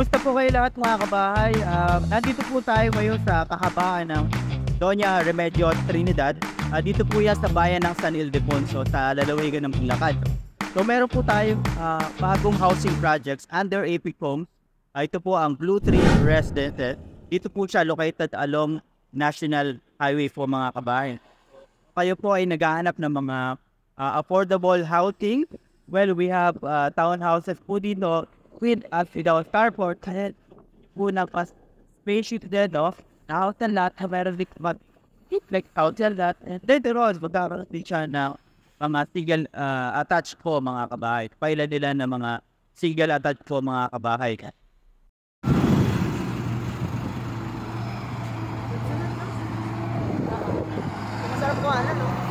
Kumusta po kayo lahat mga kabahay? Nandito po tayo ngayon sa kahabaan ng Doña Remedios Trinidad. Dito po yan sa bayan ng San Ildefonso sa lalawigan ng Bulacan. So meron po tayong bagong housing projects under APIC Homes. Ito po ang Blue Tree Residences. Dito po siya located along National Highway po mga kabahay. Kayo po ay naghahanap ng mga affordable housing. Well, we have townhouses po dito with us without carport. Kaya po spacious din, no? Na house na lahat, meron din like house na lahat. And later on, magkakaroon din siya ng mga single attached po mga kabahay. Paila nila ng mga single attached po mga kabahay. Masarap ko no?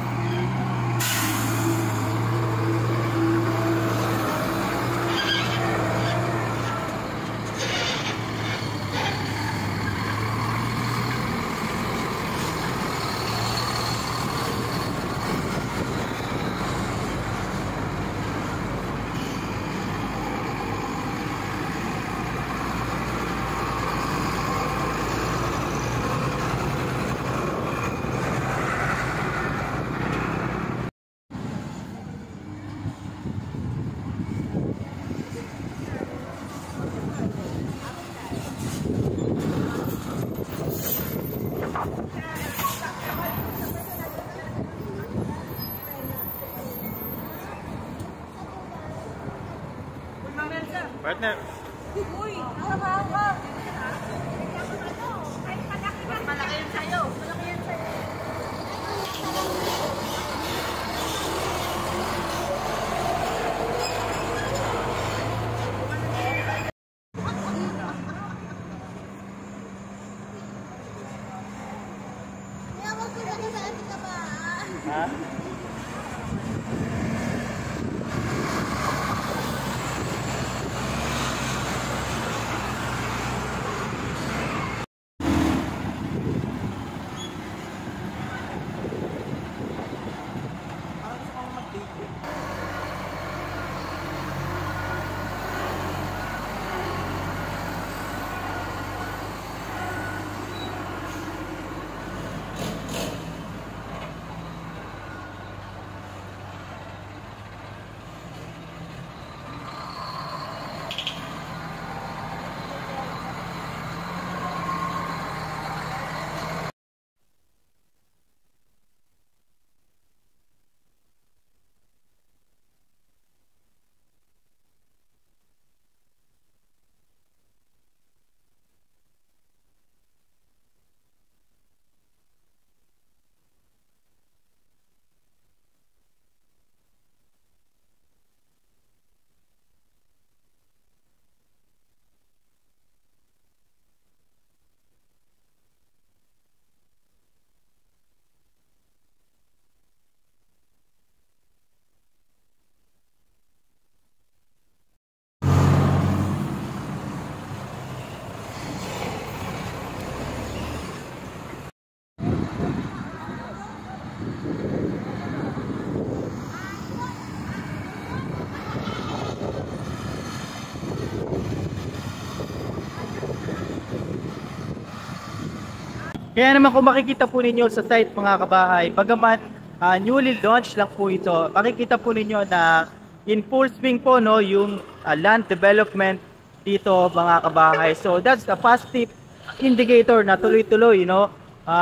Partner. Uy, trabaho ka. Mas malaki yan sa'yo. Malaki yan sa'yo. Ha? Kaya naman kung makikita po ninyo sa site mga kabahay, bagaman newly launched lang po ito, makikita po ninyo na in full swing po no, yung land development dito mga kabahay. So that's a positive indicator na tuloy-tuloy no,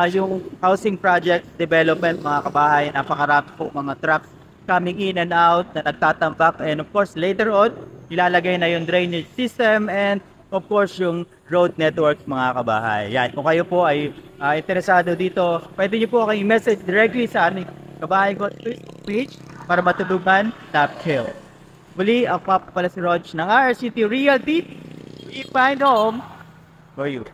yung housing project development mga kabahay. Napakarami po mga trucks coming in and out na nagtatambak, and of course later on ilalagay na yung drainage system and of course yung road networks mga kabahay. Yan, kung kayo po ay interesado dito, pwede nyo po kayo message directly sa aming Kabahay Ko Facebook page para matulungan Top Hill. Muli, ako pa pala si Rog ng RCT Realty. We find home for you.